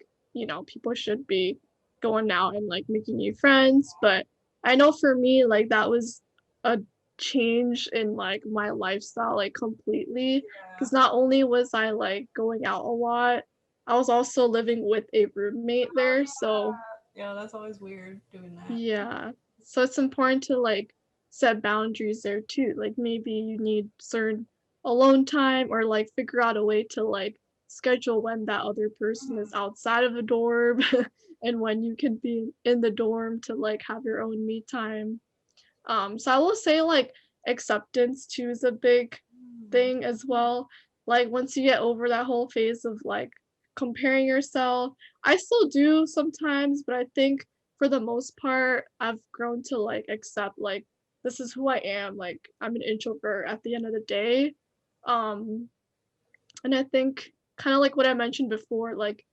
Speaker 1: people should be going out and like making new friends. But I know for me, like that was a change in like my lifestyle like completely.
Speaker 2: Yeah.
Speaker 1: Because not only was I like going out a lot, I was also living with a roommate
Speaker 2: Oh
Speaker 1: there. So
Speaker 2: yeah. Yeah, that's always weird doing that.
Speaker 1: yeah. So it's important to like set boundaries there too. Like maybe you need certain alone time or like figure out a way to like schedule when that other person is
Speaker 2: Mhm.
Speaker 1: outside of the dorm and when you can be in the dorm to like have your own me time. So I will say like acceptance too is a big
Speaker 2: Mm.
Speaker 1: thing as well. Like once you get over that whole phase of like comparing yourself, I still do sometimes, but I think for the most part, I've grown to like accept like this is who I am. Like I'm an introvert at the end of the day. Um, and I think kind of like what I mentioned before, like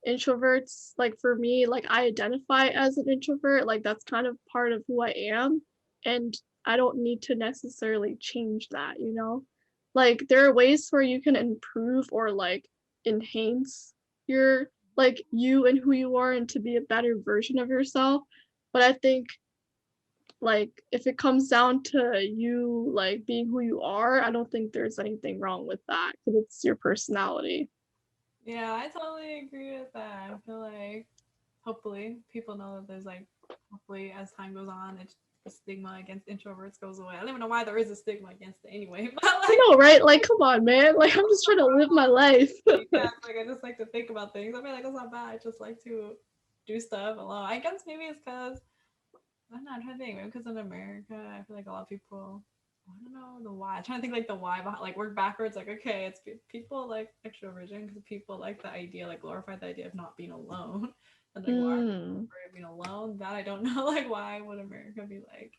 Speaker 1: introverts, like for me, like I identify as an introvert, like that's kind of part of who I am. And I don't need to necessarily change that. Like there are ways where you can improve or like enhance your like you and who you are and to be a better version of yourself. But I think like if it comes down to you like being who you are, I don't think there's anything wrong with that because it's your personality.
Speaker 2: Yeah, I totally agree with that. I feel like hopefully people know that there's like hopefully as time goes on it's the stigma against introverts goes away. I don't even know why there is a stigma against it anyway, but
Speaker 1: I
Speaker 2: like
Speaker 1: know, right? Like, come on, man. Like, I'm just trying to live my life.
Speaker 2: yeah, like I just like to think about things. I mean like that's not bad. I just like to do stuff alone. I guess maybe it's because I'm not trying to think. Maybe because in America, I feel like a lot of people. I don't know the why. I'm trying to think like the why behind like work backwards. Like okay, it's people like extroversion because people like the idea, like glorify the idea of not being alone. And like why are people
Speaker 1: Mm,
Speaker 2: afraid of being alone? That I don't know. Like why would America be like?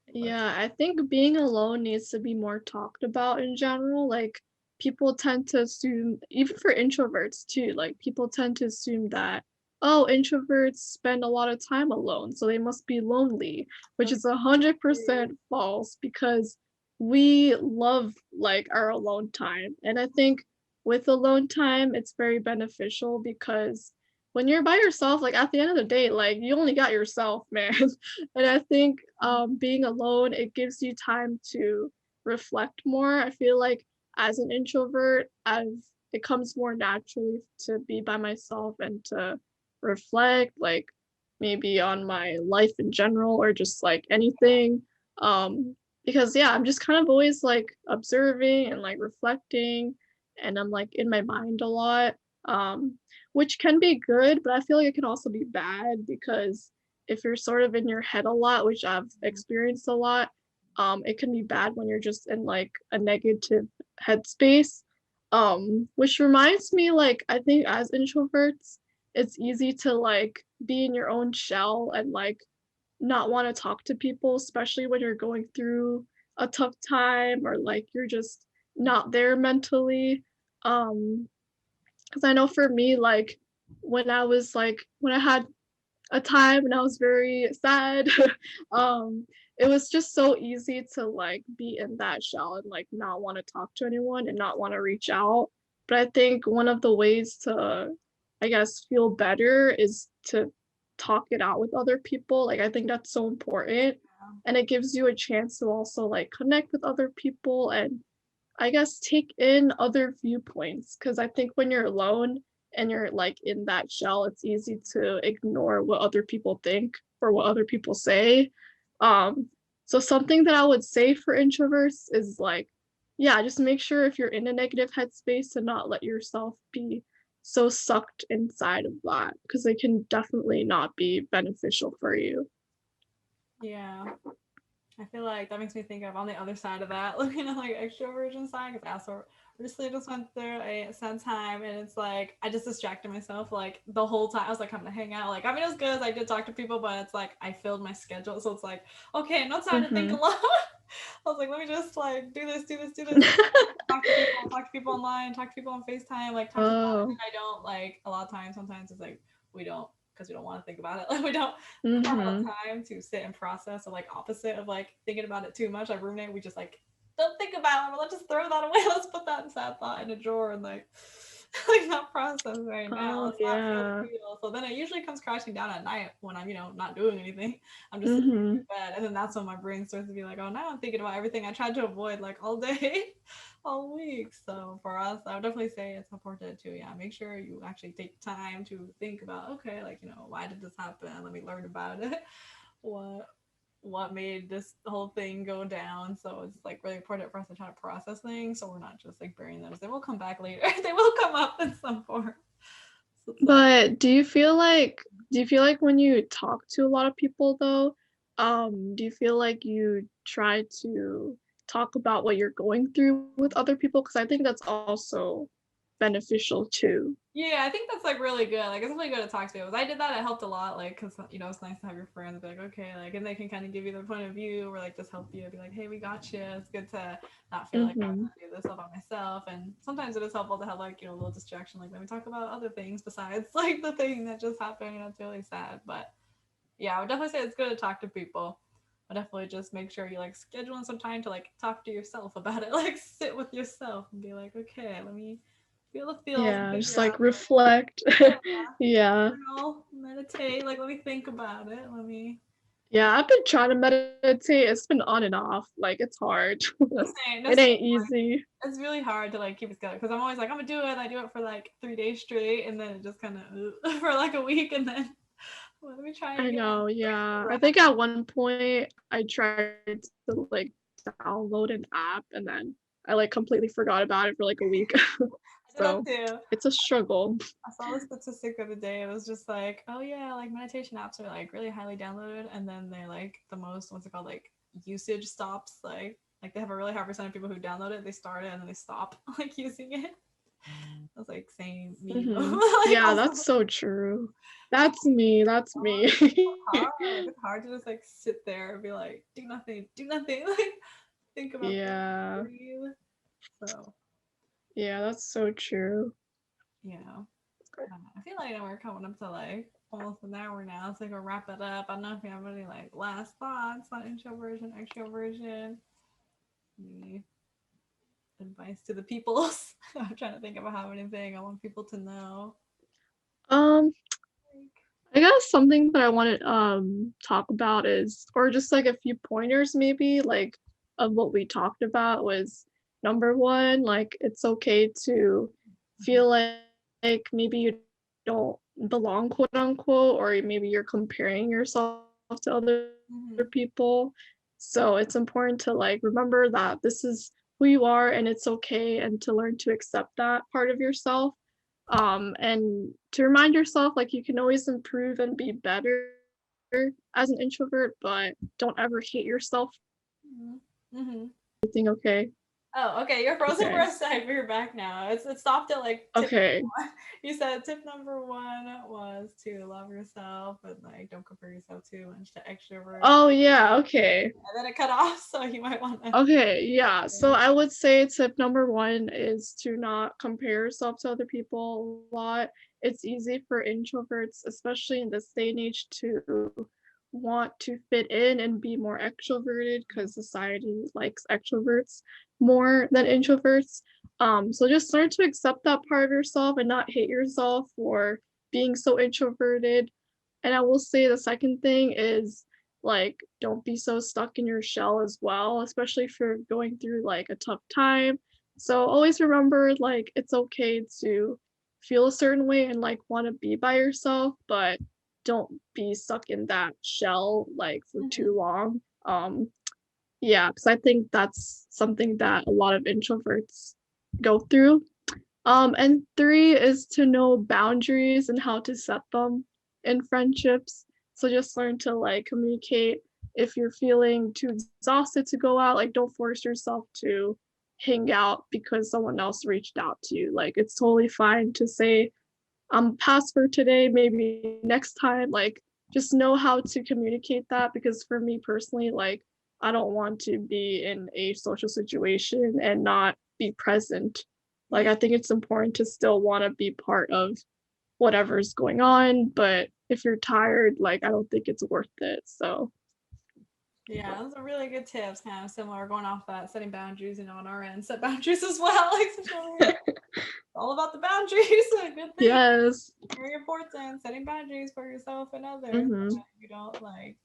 Speaker 2: Let's.
Speaker 1: yeah, I think being alone needs to be more talked about in general. Like, people tend to assume, even for introverts too, like, people tend to assume that, oh, introverts spend a lot of time alone, so they must be lonely, which
Speaker 2: That's
Speaker 1: is 100% false because we love, like, our alone time. And I think with alone time, it's very beneficial because when you're by yourself, like, at the end of the day, like, you only got yourself, man. And I think being alone, it gives you time to reflect more. I feel like as an introvert, I've it comes more naturally to be by myself and to reflect, like maybe on my life in general or just like anything. Um, because yeah, I'm just kind of always like observing and like reflecting, and I'm like in my mind a lot. Um, which can be good, but I feel like it can also be bad because if you're sort of in your head a lot, which I've experienced a lot, it can be bad when you're just in like a negative headspace. Which reminds me, like, I think as introverts, it's easy to like be in your own shell and like not want to talk to people, especially when you're going through a tough time or like you're just not there mentally. Um, because I know for me, like when I had a time when I was very sad. um, it was just so easy to like be in that shell and like not want to talk to anyone and not want to reach out. But I think one of the ways to, I guess, feel better is to talk it out with other people. Like I think that's so important. And it gives you a chance to also like connect with other people and I guess take in other viewpoints because I think when you're alone and you're like in that shell, it's easy to ignore what other people think or what other people say. Um, so something that I would say for introverts is like, yeah, just make sure if you're in a negative headspace to not let yourself be so sucked inside of that because it can definitely not be beneficial for you.
Speaker 2: Yeah. I feel like that makes me think of on the other side of that, looking at like extroversion side, because I also recently just went through a sad time, and it's like I just distracted myself like the whole time. I was like, I'm gonna hang out. Like, I mean, it was good. I did talk to people, but it's like I filled my schedule, so it's like, okay, no time to think
Speaker 1: Mm-hmm.
Speaker 2: alone. I was like, let me just like do this, do this, do this. Talk to people online, talk to people on FaceTime, like talk to people.
Speaker 1: Oh.
Speaker 2: And I don't like a lot of times. Sometimes it's like we don't because we don't want to think about it. Like we don't carve out
Speaker 1: Mm-hmm.
Speaker 2: time to sit and process, or like opposite of like thinking about it too much. Like roommate, we just like don't think about it. Let's just throw that away. Let's put that in sad thought in a drawer and like like not process right now.
Speaker 1: Oh
Speaker 2: Let's not
Speaker 1: yeah.
Speaker 2: feel. So then it usually comes crashing down at night when I'm not doing anything. I'm just sitting
Speaker 1: Mm-hmm.
Speaker 2: in bed, and then that's when my brain starts to be like, oh, now I'm thinking about everything I tried to avoid like all day, all week. So for us, I would definitely say it's important to make sure you actually take time to think about okay, like why did this happen? Let me learn about it. what what made this whole thing go down. So it's like really important for us to try to process things so we're not just like burying them. They will come back later. They will come up in some form. So it's like
Speaker 1: But do you feel like when you talk to a lot of people though, do you feel like you try to talk about what you're going through with other people? Because I think that's also beneficial too.
Speaker 2: yeah, I think that's like really good. Like it's really good to talk to people. I did that. It helped a lot. Like because it's nice to have your friends be like okay, like and they can kind of give you their point of view or like just help you be like hey, we got you. It's good to not feel like I
Speaker 1: Mm-hmm.
Speaker 2: have to do this all by myself. And sometimes it is helpful to have like a little distraction. Like let me talk about other things besides like the thing that just happened. It's really sad, but yeah, I would definitely say it's good to talk to people. I definitely just make sure you like schedule in some time to like talk to yourself about it. Like sit with yourself and be like, okay, let me feel the feels and
Speaker 1: Yeah, just
Speaker 2: figure out.
Speaker 1: like reflect.
Speaker 2: Yeah,
Speaker 1: Yeah.
Speaker 2: journal, meditate. Like let me think about it. Let me.
Speaker 1: Yeah, I've been trying to meditate. It's been on and off. Like it's hard.
Speaker 2: No
Speaker 1: It
Speaker 2: same.
Speaker 1: ain't easy.
Speaker 2: It's really hard to like keep it together because I'm always like I'm gonna do it. I do it for like 3 days straight, and then it just kind of for like a week, and then well, let me try
Speaker 1: I
Speaker 2: again.
Speaker 1: know, yeah. I
Speaker 2: Right.
Speaker 1: think at one point I tried to like download an app and then I like completely forgot about it for like a week.
Speaker 2: I did that
Speaker 1: So
Speaker 2: too.
Speaker 1: it's a struggle.
Speaker 2: I saw the statistic the other day. It was just like, oh yeah, like meditation apps are like really highly downloaded, and then they're like the most what's it called like usage stops. Like they have a really high percent of people who download it, they start it, and then they stop like using it. I was like, same me, bro.
Speaker 1: Hmm.
Speaker 2: Like
Speaker 1: Yeah,
Speaker 2: also
Speaker 1: that's so true. That's me. That's me.
Speaker 2: hard. It's hard to just like sit there and be like, do nothing, like think about things,
Speaker 1: Yeah.
Speaker 2: breathe. So
Speaker 1: Yeah, that's so true.
Speaker 2: you know, I feel like we're coming up to like almost an hour now, so we can wrap it up. I don't know if you have any like last thoughts on introversion, extroversion, any advice to the peoples. I'm trying to think about how anything I want people to know.
Speaker 1: Um,
Speaker 2: Like,
Speaker 1: I guess something that I want to talk about is or just like a few pointers maybe like of what we talked about was number one, like it's okay to
Speaker 2: Mhm.
Speaker 1: feel like maybe you don't belong, quote unquote, or maybe you're comparing yourself to other people.
Speaker 2: Mhm.
Speaker 1: So it's important to like remember that this is who you are and it's okay, and to learn to accept that part of yourself. And to remind yourself like you can always improve and be better as an introvert, but don't ever hate yourself for it.
Speaker 2: Mhm. Mhm.
Speaker 1: Everything okay?
Speaker 2: Oh, okay. You're frozen for
Speaker 1: Okay.
Speaker 2: a sec, but you're back now. It stopped at like tip
Speaker 1: Okay.
Speaker 2: number one. You said tip number one was to love yourself and like don't compare yourself too much to extroverts.
Speaker 1: Oh, yeah, okay.
Speaker 2: And then it cut off, so you might want to.
Speaker 1: Okay, yeah. So I would say tip number 1 is to not compare yourself to other people a lot. It's easy for introverts, especially in this day and age, to want to fit in and be more extroverted because society likes extroverts more than introverts. So just learn to accept that part of yourself and not hate yourself for being so introverted. And I will say the second thing is like don't be so stuck in your shell as well, especially if you're going through like a tough time. So always remember like it's okay to feel a certain way and like want to be by yourself, but don't be stuck in that shell like for
Speaker 2: Mhm.
Speaker 1: too long. Yeah, because I think that's something that a lot of introverts go through. And 3 is to know boundaries and how to set them in friendships. So just learn to like communicate if you're feeling too exhausted to go out, like don't force yourself to hang out because someone else reached out to you. Like it's totally fine to say, I'm past for today, maybe next time. Like just know how to communicate that because for me personally, like I don't want to be in a social situation and not be present. Like
Speaker 2: Yeah.
Speaker 1: I think it's important to still want to be part of whatever's going on, but if you're tired, like I don't think it's worth it. So
Speaker 2: Yeah, those are really good tips. Kind of similar, going off that setting boundaries. On our end, set boundaries as well. Like, all about the boundaries. A good thing.
Speaker 1: yes.
Speaker 2: Very important. Setting boundaries for yourself and others.
Speaker 1: Mhm.
Speaker 2: You don't like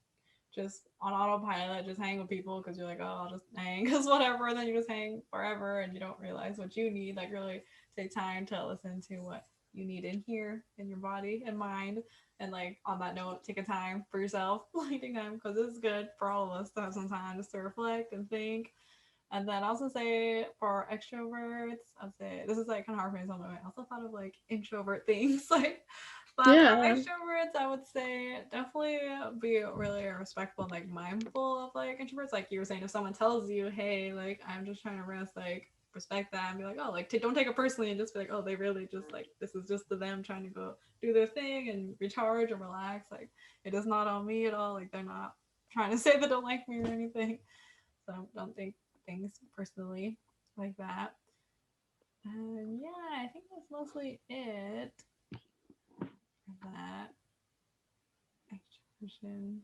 Speaker 2: just on autopilot, just hang with people because you're like, oh, I'll just hang because whatever. And then you just hang forever and you don't realize what you need. Like, really take time to listen to what you need in here, in your body and mind. And, like, on that note, take a time for yourself, like, take time because it's good for all of us to have some time just to reflect and think. And then I also say for extroverts, I'd say this is like kind of hard for me to tell, but I also thought of like introvert things. Like, but for
Speaker 1: Yeah.
Speaker 2: extroverts, I would say definitely be really respectful and like mindful of like introverts. Like you were saying, if someone tells you, hey, like I'm just trying to rest, like respect that and be like, oh, like don't take it personally and just be like, oh, they really just like this is just to them trying to go do their thing and recharge and relax. Like it is not on me at all. Like they're not trying to say they don't like me or anything. So don't take things personally like that. And yeah, I think that's mostly it for that extroversion.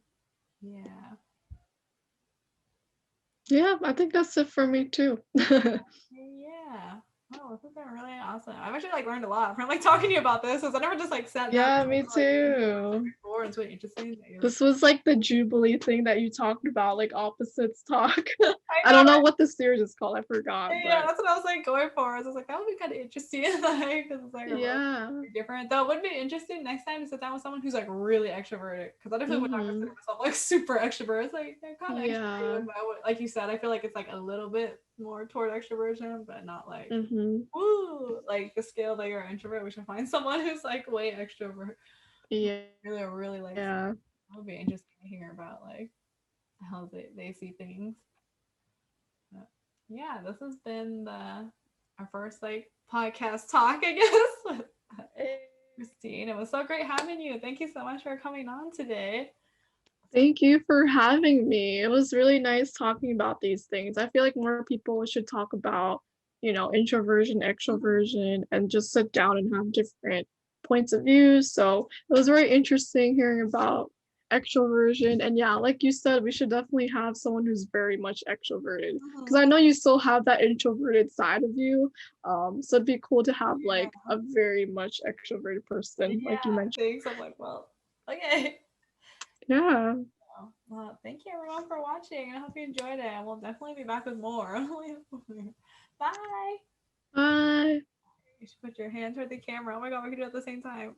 Speaker 2: Yeah.
Speaker 1: Yeah, I think that's it for me too.
Speaker 2: Yeah. Oh, this has been really awesome. I've actually like learned a lot from like talking to you about this because I never just like sat down
Speaker 1: Yeah,
Speaker 2: and
Speaker 1: me
Speaker 2: like think about it
Speaker 1: too.
Speaker 2: before. It's really interesting that you're like,
Speaker 1: This was like the Jubilee thing that you talked about, like opposites talk.
Speaker 2: I
Speaker 1: I
Speaker 2: know,
Speaker 1: don't know
Speaker 2: right?
Speaker 1: what the series is called, I forgot,
Speaker 2: Yeah,
Speaker 1: but
Speaker 2: that's what I was like going for. I was like, that would be kind of interesting, like, because it's like a little
Speaker 1: yeah.
Speaker 2: different. Though it would be interesting next time to sit down with someone who's like really extroverted, because I definitely would not consider
Speaker 1: Mhm.
Speaker 2: myself like super extrovert. It's like they're kind of
Speaker 1: Yeah.
Speaker 2: extroverted, but I would, like you said, I feel like it's like a little bit more toward extroversion, but not like
Speaker 1: Mhm.
Speaker 2: woo, like the scale that you're an introvert. We should find someone who's like way extrovert,
Speaker 1: Yeah.
Speaker 2: really likes it. That would be interesting to hear about like how they see things. But yeah, this has been the our first like podcast talk, I guess, with Christine. It was so great having you. Thank you so much for coming on today.
Speaker 1: Thank you for having me. It was really nice talking about these things. I feel like more people should talk about, introversion, extroversion, and just sit down and have different points of view. So it was very interesting hearing about extroversion. And yeah, like you said, we should definitely have someone who's very much extroverted because
Speaker 2: Mhm.
Speaker 1: I know you still have that introverted side of you. So it'd be cool to have
Speaker 2: Yeah,
Speaker 1: like a very much extroverted person, like you
Speaker 2: yeah.
Speaker 1: mentioned.
Speaker 2: Thanks. I'm like, well, okay.
Speaker 1: Yeah.
Speaker 2: Well, thank you everyone for watching. I hope you enjoyed it. And we'll definitely be back with more. Bye.
Speaker 1: Bye.
Speaker 2: You should put your hand toward the camera. Oh my god, we can do it at the same time.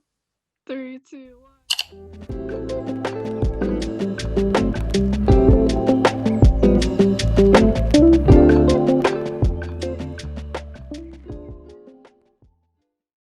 Speaker 1: 3, 2, 1.